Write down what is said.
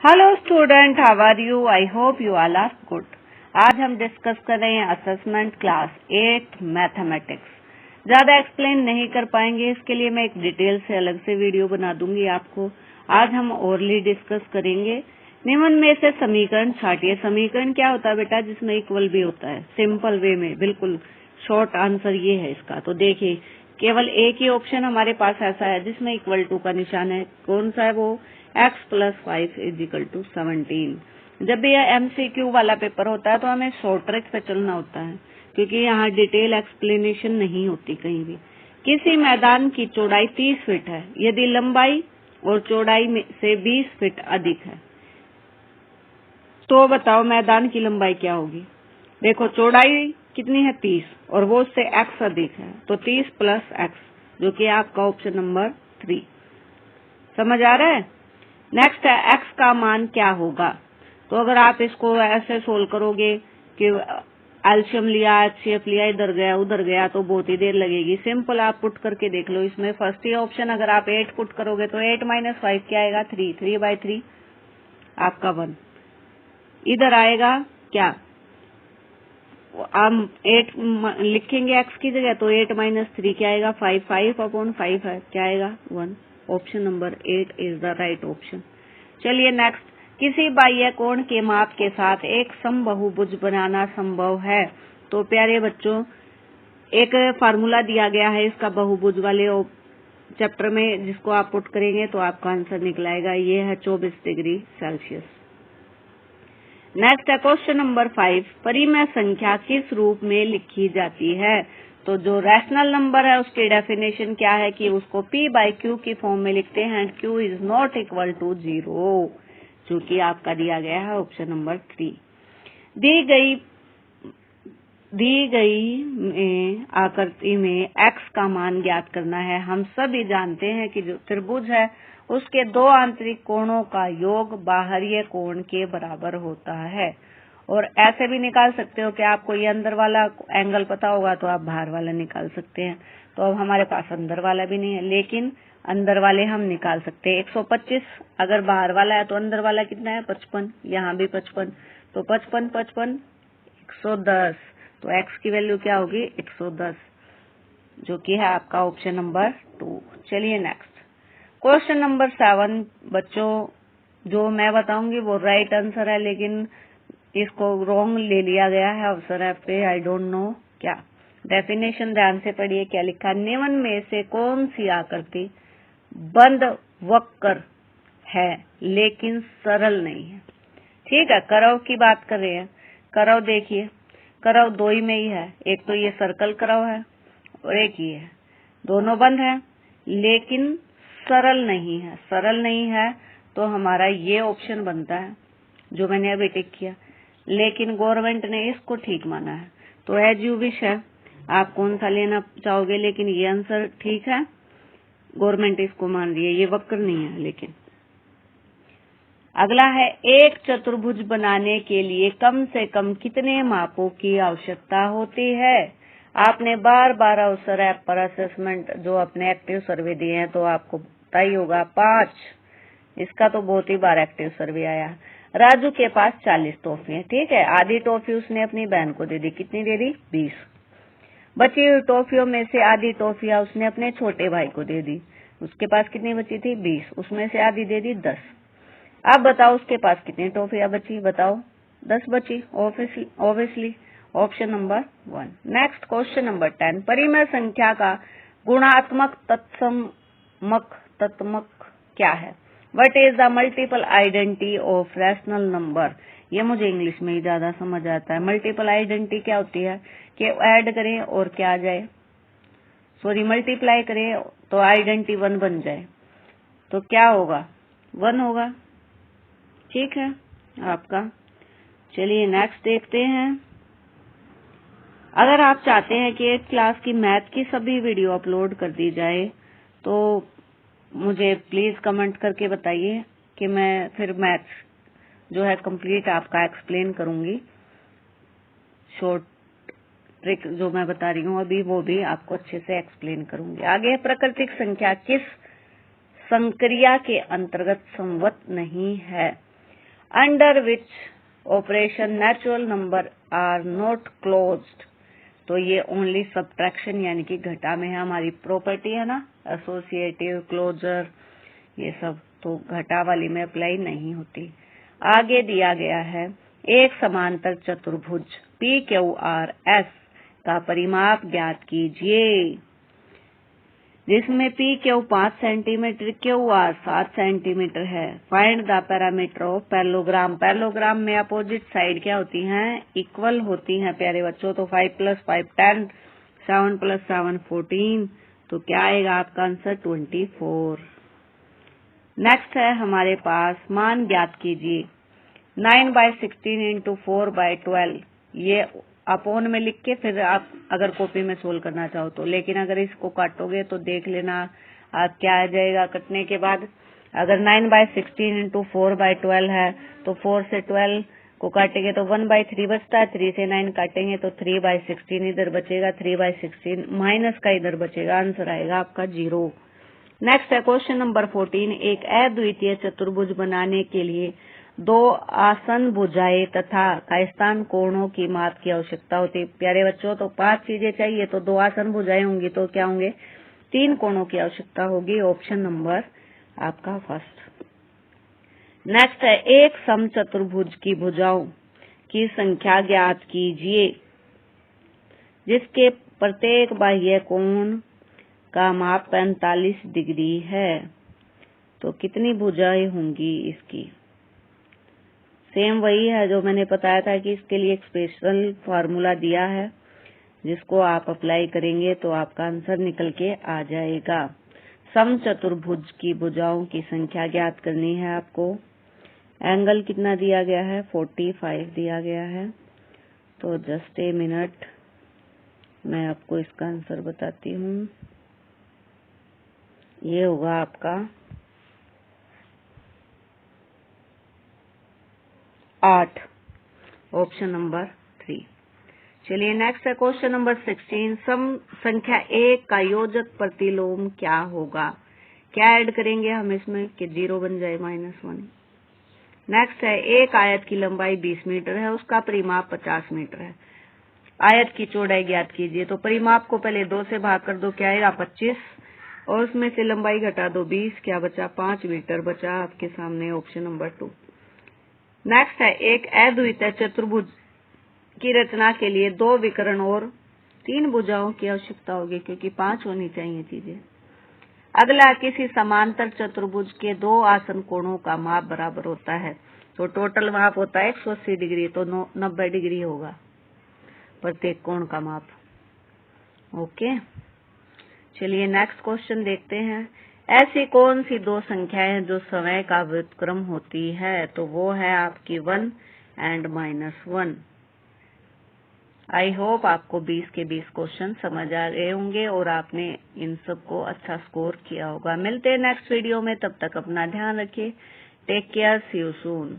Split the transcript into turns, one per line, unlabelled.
Hello student, how are you? I hope you all are good. आज हम discuss कर रहे हैं असेसमेंट क्लास 8 मैथमेटिक्स। ज्यादा एक्सप्लेन नहीं कर पाएंगे, इसके लिए मैं एक डिटेल से अलग से वीडियो बना दूंगी आपको। आज हम ओरली डिस्कस करेंगे। निम्न में से समीकरण छाटिए। समीकरण क्या होता है बेटा? जिसमें इक्वल भी होता है, सिंपल वे में। बिल्कुल शॉर्ट आंसर ये है इसका। तो देखिए, केवल एक ही ऑप्शन हमारे पास ऐसा है जिसमें इक्वल टू का निशान है। कौन सा है वो? x+5 = 17। जब भी यह MCQ वाला पेपर होता है तो हमें शॉर्ट ट्रिक पे चलना होता है, क्योंकि यहाँ डिटेल एक्सप्लेनेशन नहीं होती कहीं भी। किसी मैदान की चौड़ाई 30 फीट है यदि लंबाई और चौड़ाई में से 20 फीट अधिक है, तो बताओ मैदान की लंबाई क्या होगी? देखो, चौड़ाई कितनी है? 30, और वो उससे x अधिक है, तो 30 + x, जो कि आपका ऑप्शन नंबर 3। समझ आ रहा है? नेक्स्ट है, x का मान क्या होगा? तो अगर आप इसको ऐसे सोल्व करोगे कि एलसीएम लिया, HCF लिया, इधर गया उधर गया, तो बहुत ही देर लगेगी। सिंपल आप पुट करके देख लो। इसमें फर्स्ट ही ऑप्शन अगर आप 8 पुट करोगे तो 8 - 5 क्या आएगा? 3। 3/3 आपका 1। इधर आएगा क्या? हम 8 लिखेंगे x की जगह, तो 8 - 3 क्या आएगा? 5। 5/5 है, क्या आएगा? 1। Option number 8 is the right option. चलिए नेक्स्ट, किसी बाह्य कोण के माप के साथ एक समबाहुभुज बनाना संभव है। तो प्यारे बच्चों, एक फार्मूला दिया गया है इसका बहुभुज वाले चैप्टर में, जिसको आप पुट करेंगे तो आपका आंसर निकल आएगा। ये है 24 डिग्री सेल्सियस। नेक्स्ट है क्वेश्चन नंबर 5, परिमेय संख्या किस रूप में लिखी जाती है? तो जो रैशनल नंबर है उसकी डेफिनेशन क्या है कि उसको P/Q की फॉर्म में लिखते हैं, and Q is not equal to 0, जो कि आपका दिया गया है ऑप्शन नंबर 3। दी गई में आकृति में x का मान ज्ञात करना है। हम सभी जानते हैं कि जो त्रिभुज है उसके दो आंतरिक कोणों का योग बाहरी कोण के बराबर होता है। और ऐसे भी निकाल सकते हो कि आपको ये अंदर वाला एंगल पता होगा तो आप बाहर वाला निकाल सकते हैं। तो अब हमारे पास अंदर वाला भी नहीं है, लेकिन अंदर वाले हम निकाल सकते हैं। 125 अगर बाहर वाला है तो अंदर वाला कितना है? 55। यहाँ भी 55, तो 55 55 110। तो x की वैल्यू क्या होगी? 110, जो कि है आपका ऑप्शन नंबर 2। चलिए नेक्स्ट, क्वेश्चन नंबर 7 बच्चों, जो मैं बताऊंगी वो राइट आंसर है, लेकिन इसको रॉन्ग ले लिया गया है ऑप्शन F पे। आई डोंट नो क्या। डेफिनेशन ध्यान से पढ़िए क्या लिखा। निम्न में से कौन सी आकृति बंद वक्र है लेकिन सरल नहीं है? ठीक है, करव की बात कर रहे हैं। करव देखिए, करव दो ही में ही है। एक तो ये सर्कल करव है और एक ये है। दोनों बंद है लेकिन सरल नहीं है। सरल नहीं है तो हमारा ये ऑप्शन बनता है जो मैंने अभी टिक किया, लेकिन गवर्नमेंट ने इसको ठीक माना है। तो एज यू विश है, आप कौन सा लेना चाहोगे, लेकिन ये आंसर ठीक है। गवर्नमेंट इसको मान रही है, ये वक्र नहीं है। लेकिन अगला है, एक चतुर्भुज बनाने के लिए कम से कम कितने मापों की आवश्यकता होती है? आपने बार बार अवसर ऐप पर असेसमेंट जो अपने एक्टिव सर्वे दिए हैं तो आपको पता ही होगा, 5। इसका तो बहुत ही बार एक्टिव सर्वे आया। राजू के पास 40 टॉफी है, ठीक है। आधी टॉफी उसने अपनी बहन को दे दी। कितनी दे दी? 20। बची हुई टॉफियों में से आधी टॉफियां उसने अपने छोटे भाई को दे दी। उसके पास कितनी बची थी? 20। उसमें से आधी दे दी, 10। अब बताओ उसके पास कितनी टॉफियां बची? बताओ। 10 बची, obviously option number 1। Next question number 10, परिमेय संख्या का गुणात्मक तत्समक क्या है? What is the multiple identity of rational number? ये मुझे इंग्लिश में ही ज्यादा समझ आता है। मल्टीपल आइडेंटिटी क्या होती है कि ऐड करें और क्या आ जाए, सॉरी मल्टीप्लाई करें तो आइडेंटिटी 1 बन जाए, तो क्या होगा? 1 होगा। ठीक है आपका। चलिए नेक्स्ट देखते हैं। अगर आप चाहते हैं कि 8th क्लास की मैथ की सभी वीडियो अपलोड कर दी जाए तो मुझे प्लीज कमेंट करके बताइए कि मैं फिर मैथ जो है कंप्लीट आपका एक्सप्लेन करूंगी। शॉर्ट ट्रिक जो मैं बता रही हूँ अभी, वो भी आपको अच्छे से एक्सप्लेन करूंगी। आगे, प्राकृतिक संख्या किस संक्रिया के अंतर्गत संवत नहीं है? Under which operation natural number are not closed. तो ये ओनली सब्ट्रैक्शन यानी कि घटा में है, हमारी प्रॉपर्टी है ना, एसोसिएटिव, क्लोजर, ये सब तो घटा वाली में अप्लाई नहीं होती। आगे दिया गया है एक समांतर चतुर्भुज PQRS का परिमाप ज्ञात कीजिए, जिसमें PQ 5 सेंटीमीटर, QR 7 सेंटीमीटर है। Find the parameter of parallelogram. Parallelogram में अपोजिट साइड क्या होती हैं? इक्वल होती हैं प्यारे बच्चों। तो 5 + 5 10, 7 + 7 14, तो क्या आएगा आपका आंसर 24। नेक्स्ट है हमारे पास मान ज्ञात कीजिए। 9/16 × 4/12, ये अपोन में लिख के फिर आप अगर कॉपी में सोल्व करना चाहो तो, लेकिन अगर इसको काटोगे तो देख लेना आप क्या आ जाएगा कटने के बाद। अगर 9/16 × 4/12 है तो 4 से 12 को काटेंगे तो 1/3 बचता है, 3 से 9 काटेंगे तो 3/16 इधर बचेगा, 3/16 माइनस का इधर बचेगा, आंसर आएगा आपका 0। नेक्स्ट है क्वेश्चन नंबर 14। एक अद्वितीय चतुर्भुज बनाने के लिए 2 आसन भुजाएं तथा कायस्थान कोणों की माप की आवश्यकता होती है। प्यारे बच्चों, तो 5 चीजें चाहिए तो 2 आसन भुजाएं होंगी तो क्या होंगे? 3 कोणों की आवश्यकता होगी। ऑप्शन नंबर आपका फर्स्ट। नेक्स्ट है एक समचतुर्भुज की भुजाओं की संख्या ज्ञात कीजिए, जिसके प्रत्येक बाह्य कोण का माप 45 डिग्री है। तो कितनी भुजाएं होंगी इसकी? सेम वही है जो मैंने बताया था कि इसके लिए एक स्पेशल फार्मूला दिया है, जिसको आप अप्लाई करेंगे तो आपका आंसर निकल के आ जाएगा। समचतुर्भुज की भुजाओं की संख्या ज्ञात करनी है आपको। एंगल कितना दिया गया है? 45 दिया गया है। तो जस्ट ए मिनट, मैं आपको इसका आंसर बताती हूँ। ये होगा आपका 8, ऑप्शन नंबर 3। चलिए नेक्स्ट है क्वेश्चन नंबर 16। सम संख्या 1 का योजक प्रतिलोम क्या होगा? क्या ऐड करेंगे हम इसमें कि 0 बन जाए -1। नेक्स्ट है एक आयत की लंबाई 20 मीटर है, उसका परिमाप 50 मीटर है। आयत की चौड़ाई ज्ञात कीजिए। तो परिमाप को पहले 2 से भाग कर दो, क्या आएगा 25, और उसमें से लंबाई घटा दो 20, क्या बचा 5 मीटर बचा आपके सामने, ऑप्शन नंबर 2। नेक्स्ट है एक अद्वितीय चतुर्भुज की रचना के लिए 2 विकर्ण और 3 भुजाओं की आवश्यकता होगी, क्योंकि 5 होनी चाहिए चीजें। अगला, किसी समांतर चतुर्भुज के 2 आसन कोणों का माप बराबर होता है। तो टोटल माप होता है 180 डिग्री, तो 90 डिग्री होगा प्रत्येक कोण का माप। ओके, चलिए नेक्स्ट क्वेश्चन देखते हैं। ऐसी कौन सी 2 संख्याएं हैं जो समय का व्युत्क्रम होती है? तो वो है आपकी 1 और -1। आई होप आपको 20 के 20 क्वेश्चन समझ आ गए होंगे और आपने इन सब को अच्छा स्कोर किया होगा। मिलते हैं नेक्स्ट वीडियो में, तब तक अपना ध्यान रखिए। Take care, see you soon.